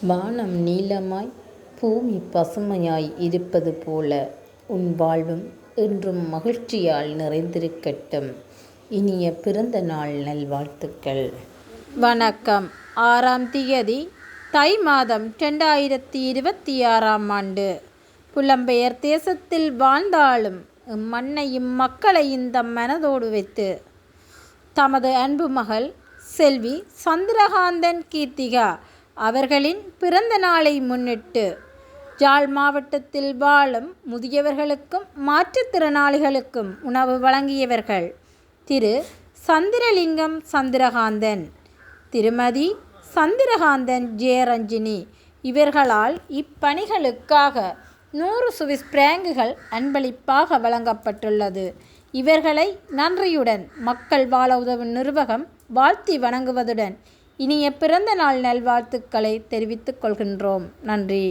வானம் நீலமாய் பூமி பசுமையாய் இருப்பது போல உன் வாழ்வும் என்றும் மகிழ்ச்சியால் நிறைந்திருக்கட்டும். இனிய பிறந்த நாள் நல்வாழ்த்துக்கள். வணக்கம். 6ஆம் தேதி தை மாதம் 2026ஆம் ஆண்டு. புலம்பெயர் தேசத்தில் வாழ்ந்தாலும் இம்மண்ணையும் மக்களையும் தம் மனதோடு வைத்து தமது அன்பு மகள் செல்வி சந்திரகாந்தன் கீர்த்திகா அவர்களின் பிறந்த நாளை முன்னிட்டு யாழ் மாவட்டத்தில் வாழும் முதியவர்களுக்கும் மாற்றுத்திறனாளிகளுக்கும் உணவு வழங்கியவர்கள் திரு சந்திரலிங்கம் சந்திரகாந்தன், திருமதி சந்திரகாந்தன் ஜெயரஞ்சினி இவர்களால் இப்பணிகளுக்காக 100 சுவிஸ் பிராங்குகள் அன்பளிப்பாக வழங்கப்பட்டுள்ளது. இவர்களை நன்றியுடன் மக்கள் வாழ உதவும் நிர்வாகம் வாழ்த்தி வணங்குவதுடன் இனிய பிறந்த நாள் நல்வாழ்த்துக்களை தெரிவித்துக் கொள்கின்றோம். நன்றி.